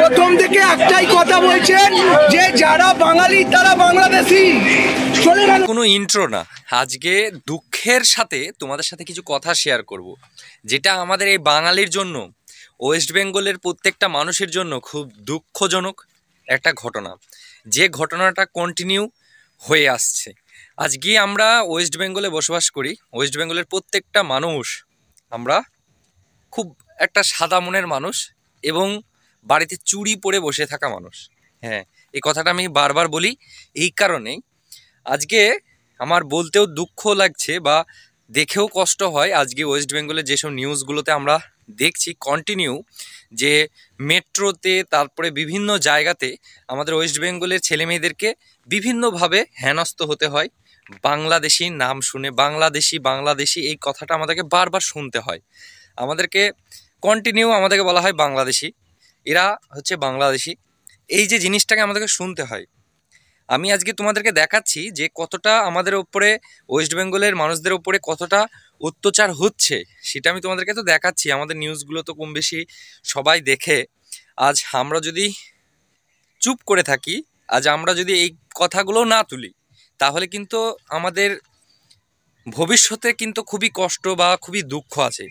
প্রথম থেকে একটাই কথা বলছেন যে যারা বাঙালি তারা বাংলাদেশি। চলে গেল কোনো ইন্ট্রো না, আজকে দুঃখের সাথে তোমাদের সাথে কিছু কথা শেয়ার করব, যেটা আমাদের এই বাঙালির জন্য, ওয়েস্ট বেঙ্গলের প্রত্যেকটা মানুষের জন্য খুব দুঃখজনক একটা ঘটনা, যে ঘটনাটা কন্টিনিউ হয়ে আসছে। আজকে আমরা ওয়েস্ট বেঙ্গলে বসবাস করি, ওয়েস্ট বেঙ্গলের প্রত্যেকটা মানুষ আমরা খুব একটা সাদা মনের মানুষ এবং বাড়িতে চুড়ি পরে বসে থাকা মানুষ। হ্যাঁ, এই কথাটা আমি বারবার বলি এই কারণেই, আজকে আমার বলতেও দুঃখ লাগছে বা দেখেও কষ্ট হয়। আজকে ওয়েস্ট বেঙ্গলের যেসব নিউজগুলোতে আমরা দেখছি কন্টিনিউ, যে মেট্রোতে তারপরে বিভিন্ন জায়গাতে আমাদের ওয়েস্ট বেঙ্গলের ছেলেমেয়েদেরকে বিভিন্নভাবে হেনস্থ হতে হয়। বাংলাদেশি নাম শুনে বাংলাদেশি বাংলাদেশি এই কথাটা আমাদেরকে বারবার শুনতে হয়। আমাদেরকে কন্টিনিউ আমাদেরকে বলা হয় বাংলাদেশি, এরা হচ্ছে বাংলাদেশি, এই যে জিনিসটাকে আমাদেরকে শুনতে হয়। আমি আজকে তোমাদেরকে দেখাচ্ছি যে কতটা আমাদের ওপরে, ওয়েস্ট বেঙ্গলের মানুষদের ওপরে কতটা অত্যাচার হচ্ছে, সেটা আমি তোমাদেরকে তো দেখাচ্ছি। আমাদের নিউজগুলো তো কম বেশি সবাই দেখে। আজ আমরা যদি চুপ করে থাকি, আজ আমরা যদি এই কথাগুলো না তুলি, তাহলে কিন্তু আমাদের ভবিষ্যতে কিন্তু খুবই কষ্ট বা খুবই দুঃখ আছে।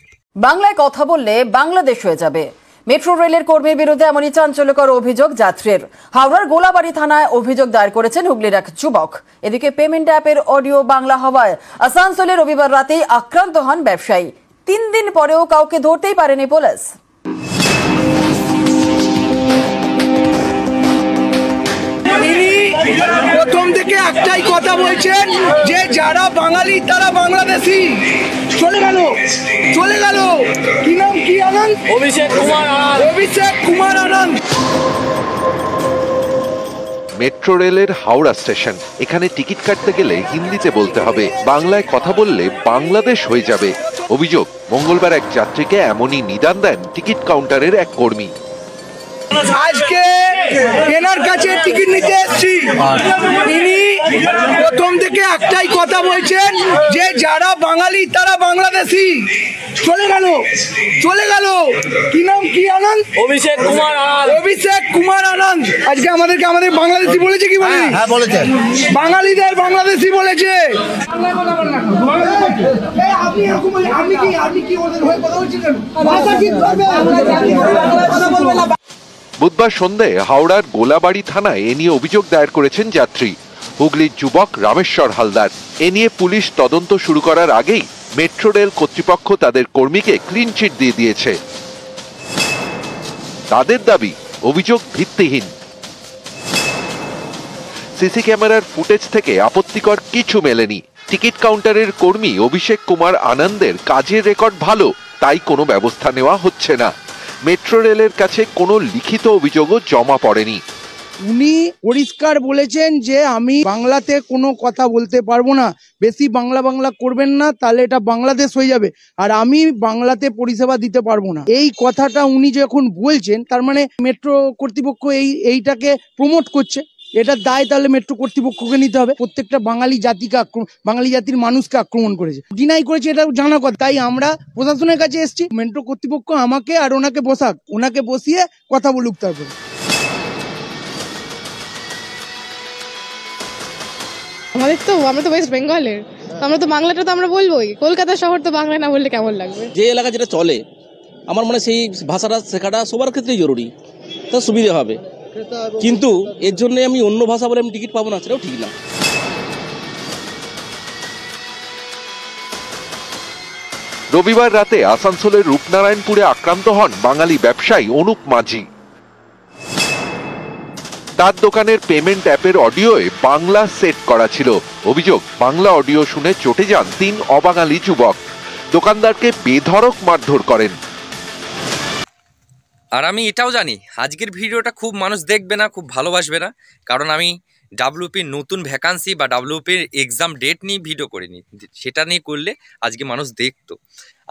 বাংলায় কথা বললে বাংলাদেশ হয়ে যাবে। মেট্রো রেলের কর্মীর বিরুদ্ধে এমনই চাঞ্চল্যকর অভিযোগ যাত্রীর। হাওড়ার গোলাবাড়ি থানায় অভিযোগ দায়ের করেছেন হুগলির এক যুবক। এদিকে পেমেন্ট অ্যাপের অডিও বাংলা হওয়ায় আসানসোলে রবিবার রাতেই আক্রান্ত হন ব্যবসায়ী। 3 দিন পরেও কাউকে ধরতেই পারেনি পুলিশ। প্রথম থেকে একটাই কথা বলছেন যে যারা বাঙালি তারা বাংলাদেশি। চলে গেল কি নাম, কি আনন্দ? অভিষেক কুমার আনন্দ। মেট্রো রেলের হাওড়া স্টেশন, এখানে টিকিট কাটতে গেলে হিন্দিতে বলতে হবে, বাংলায় কথা বললে বাংলাদেশ হয়ে যাবে। অভিযোগ, মঙ্গলবার এক যাত্রীকে এমনই নিদান দেন টিকিট কাউন্টারের এক কর্মী। আজকে এনার কাছে টিকিট নিতে এসেছি, তিনি প্রথম থেকে একটাই কথা বলছেন যে যারা বাঙালি তারা বাংলাদেশি। চলে গেল কি নাম, কি আনন্দ? অভিষেক কুমার আনন্দ। আজকে আমাদেরকে আমাদের বাংলাদেশি বলেছে, কি বলে? হ্যাঁ বলেছে, বাঙালিদের বাংলাদেশি বলেছে। বুধবার সন্ধ্যে হাওড়ার গোলাবাড়ি থানায় এ নিয়ে অভিযোগ দায়ের করেছেন যাত্রী, হুগলির যুবক রামেশ্বর হালদার। এ নিয়ে পুলিশ তদন্ত শুরু করার আগেই মেট্রো রেল কর্তৃপক্ষ তাদের কর্মীকে ক্লিন চিট দিয়ে দিয়েছে। তাদের দাবি, অভিযোগ ভিত্তিহীন। সিসি ক্যামেরার ফুটেজ থেকে আপত্তিকর কিছু মেলেনি। টিকিট কাউন্টারের কর্মী অভিষেক কুমার আনন্দের কাজের রেকর্ড ভালো, তাই কোনো ব্যবস্থা নেওয়া হচ্ছে না। মেট্রো রেলের কাছে কোনো লিখিত অভিযোগও জমা পড়েনি। উনি পরিষ্কার বলেছেন যে আমি বাংলাতে কোনো কথা বলতে পারবো না, বেশি বাংলা করবেন না, তাহলে এটা বাংলাদেশ হয়ে যাবে, আর আমি বাংলাতে পরিষেবা দিতে পারবো না। এই কথাটা উনি যখন বলছেন, তার মানে মেট্রো কর্তৃপক্ষ এইটাকে প্রমোট করছে। এটা দায় তাহলে মেট্রো কর্তৃপক্ষকে নিতে হবে। প্রত্যেকটা বাঙালি জাতির মানুষকে আক্রমণ করেছে, ডিনাই করেছে, এটা জানা কথা। তাই আমরা প্রশাসনের কাছে এসেছি, মেট্রো কর্তৃপক্ষ আমাকে আর ওনাকে বসিয়ে কথা বলুক। তারপরে আমরা তো ওয়েস্ট বেঙ্গলের, আমরা তো বাংলাটা তো আমরা বলবোই। কলকাতা শহর তো বাংলা না বললে কেমন লাগবে? যে এলাকা যেটা চলে, আমার মনে হয় সেই ভাষাটা শেখাটা সবার ক্ষেত্রেই জরুরি, তা সুবিধা হবে। কিন্তু এর জন্য আমি অন্য ভাষা বলে আমি টিকিট পাবো না, সেটাও ঠিক না। রবিবার রাতে আসানসোলের রূপনারায়ণপুরে আক্রান্ত হন বাঙালি ব্যবসায়ী অনুপ মাঝি। তার দোকানের পেমেন্ট অ্যাপের অডিওয়ে বাংলা সেট করা ছিল। অভিযোগ, বাংলা অডিও শুনে চটে যান 3 অবাঙালি যুবক, দোকানদারকে বেধড়ক মারধর করেন। আর আমি এটাও জানি আজকের ভিডিওটা খুব মানুষ দেখবে না, খুব ভালোবাসবে না, কারণ আমি ডাব্লিউপির নতুন ভ্যাকান্সি বা ডাব্লিউপির এক্সাম ডেট নিয়ে ভিডিও করিনি। সেটা নিয়ে করলে আজকে মানুষ দেখতো।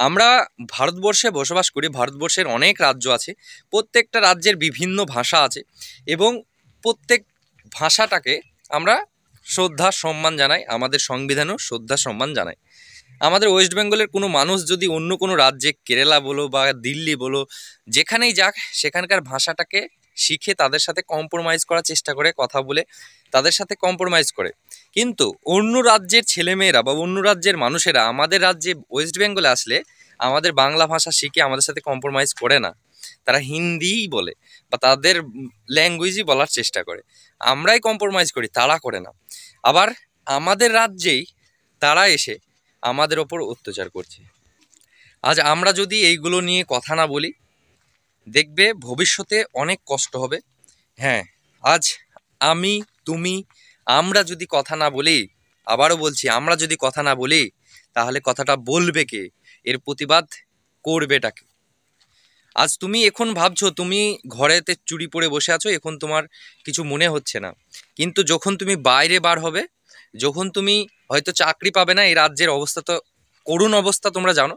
আমরা ভারতবর্ষে বসবাস করি, ভারতবর্ষের অনেক রাজ্য আছে, প্রত্যেকটা রাজ্যের বিভিন্ন ভাষা আছে এবং প্রত্যেক ভাষাটাকে আমরা শ্রদ্ধা সম্মান জানাই, আমাদের সংবিধানেও শ্রদ্ধা সম্মান জানাই। আমাদের ওয়েস্ট বেঙ্গলের কোনো মানুষ যদি অন্য কোনো রাজ্যে, কেরালা বলো বা দিল্লি বলো, যেখানেই যাক, সেখানকার ভাষাটাকে শিখে তাদের সাথে কম্প্রোমাইজ করার চেষ্টা করে, কথা বলে তাদের সাথে কম্প্রোমাইজ করে। কিন্তু অন্য রাজ্যের ছেলেমেয়েরা বা অন্য রাজ্যের মানুষেরা আমাদের রাজ্যে ওয়েস্ট বেঙ্গলে আসলে আমাদের বাংলা ভাষা শিখে আমাদের সাথে কম্প্রোমাইজ করে না, তারা হিন্দিই বলে বা তাদের ল্যাঙ্গুয়েজই বলার চেষ্টা করে। আমরাই কম্প্রোমাইজ করি, তারা করে না। আবার আমাদের রাজ্যেই তারা এসে আমাদের ওপর অত্যাচার করছে। আজ আমরা যদি এইগুলো নিয়ে কথা না বলি, দেখবে ভবিষ্যতে অনেক কষ্ট হবে। হ্যাঁ, আজ আমি, তুমি, আমরা যদি কথা না বলি, আবারও বলছি, আমরা যদি কথা না বলি, তাহলে কথাটা বলবে কে? এর প্রতিবাদ করবেটাকে? আজ তুমি এখন ভাবছো তুমি ঘরেতে চুরি পরে বসে আছো, এখন তোমার কিছু মনে হচ্ছে না, কিন্তু যখন তুমি বাইরে বার হবে, যখন তুমি হয়তো চাকরি পাবে না, এই রাজ্যের অবস্থা তো করুণ অবস্থা তোমরা জানো,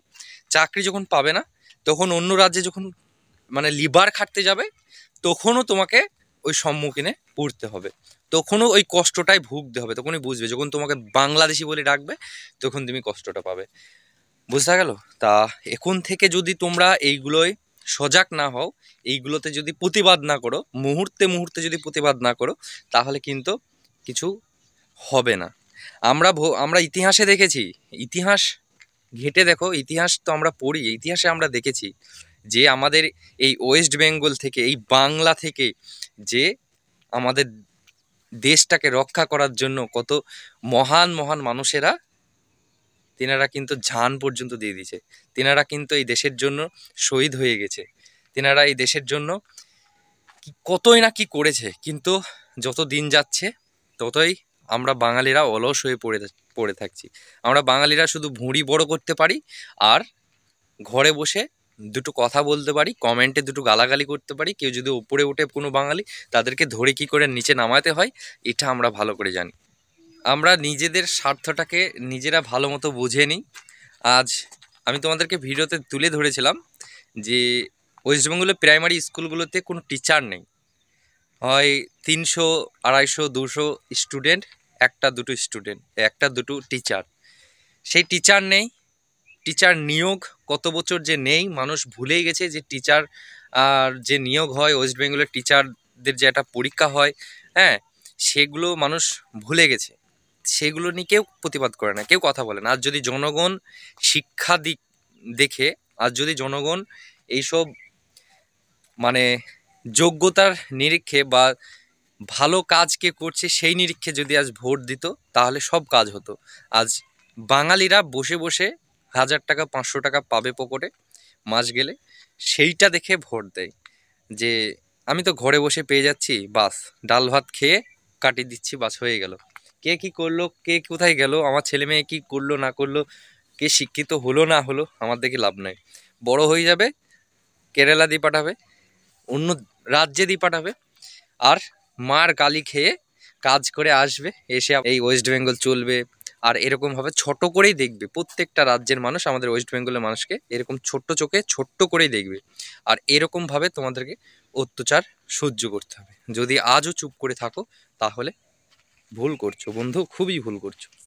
চাকরি যখন পাবে না, তখন অন্য রাজ্যে যখন মানে লিবার খাটতে যাবে, তখনও তোমাকে ওই সম্মুখীনে পড়তে হবে, তখনও ওই কষ্টটাই ভুগতে হবে। তখনই বুঝবে, যখন তোমাকে বাংলাদেশি বলে ডাকবে, তখন তুমি কষ্টটা পাবে। বুঝতে গেল? তা এখন থেকে যদি তোমরা এইগুলোয় সজাগ না হও, এইগুলোতে যদি প্রতিবাদ না করো, মুহূর্তে মুহূর্তে যদি প্রতিবাদ না করো, তাহলে কিন্তু কিছু হবে না। আমরা ইতিহাসে দেখেছি, ইতিহাস ঘেঁটে দেখো, ইতিহাস তো আমরা পড়ি, ইতিহাসে আমরা দেখেছি যে আমাদের এই ওয়েস্ট বেঙ্গল থেকে, এই বাংলা থেকে, যে আমাদের দেশটাকে রক্ষা করার জন্য কত মহান মহান মানুষেরা, তেনারা কিন্তু জান পর্যন্ত দিয়ে দিয়েছে, তেনারা কিন্তু এই দেশের জন্য শহীদ হয়ে গেছে, তেনারা এই দেশের জন্য কতই না কি করেছে। কিন্তু যত দিন যাচ্ছে ততই আমরা বাঙালিরা অলস হয়ে পড়ে থাকছি। আমরা বাঙালিরা শুধু ভুঁড়ি বড় করতে পারি, আর ঘরে বসে দুটো কথা বলতে পারি, কমেন্টে দুটো গালাগালি করতে পারি। কেউ যদি উপরে উঠে কোনো বাঙালি, তাদেরকে ধরে কি করে নিচে নামাতে হয়, এটা আমরা ভালো করে জানি। আমরা নিজেদের স্বার্থটাকে নিজেরা ভালো মতো বুঝে নিই। আজ আমি তোমাদেরকে ভিডিওতে তুলে ধরেছিলাম যে ওয়েস্ট বেঙ্গলের প্রাইমারি স্কুলগুলোতে কোনো টিচার নেই, হয় 300, 250, 200 স্টুডেন্ট, একটা দুটো টিচার। সেই টিচার নেই, টিচার নিয়োগ কত বছর যে নেই, মানুষ ভুলেই গেছে যে টিচার আর যে নিয়োগ হয়, ওয়েস্ট বেঙ্গলের টিচারদের যে একটা পরীক্ষা হয়, হ্যাঁ, সেগুলো মানুষ ভুলে গেছে। সেগুলো নিয়ে কেউ প্রতিবাদ করে না, কেউ কথা বলে না। আর যদি জনগণ শিক্ষা দেখে, আর যদি জনগণ এইসব মানে যোগ্যতার নিরীক্ষে বা ভালো কাজ কে করছে সেই নিরীক্ষে যদি আজ ভোট দিত, তাহলে সব কাজ হতো। আজ বাঙালিরা বসে বসে 1000 টাকা 500 টাকা পাবে পকেটে মাস গেলে, সেইটা দেখে ভোট দেয় যে আমি তো ঘরে বসে পেয়ে যাচ্ছি, বাস ডাল ভাত খেয়ে কাটিয়ে দিচ্ছি, বাস হয়ে গেল। কে কি করলো, কে কোথায় গেল, আমার ছেলে মেয়ে কি করলো না করলো, কে শিক্ষিত হলো না হলো, আমার দেখে লাভ নাই। বড় হয়ে যাবে, কেরালা দিয়ে পাঠাবে, অন্য রাজ্যে দিয়ে পাঠাবে, আর মার গালি খেয়ে কাজ করে আসবে, এসে এই ওয়েস্ট বেঙ্গল চলবে। আর এরকমভাবে ছোট করেই দেখবে প্রত্যেকটা রাজ্যের মানুষ, আমাদের ওয়েস্ট বেঙ্গলের মানুষকে এরকম ছোট্ট চোখে ছোট্ট করেই দেখবে। আর এরকমভাবে তোমাদেরকে অত্যাচার সহ্য করতে হবে। যদি আজও চুপ করে থাকো, তাহলে ভুল করছো বন্ধু, খুবই ভুল করছো।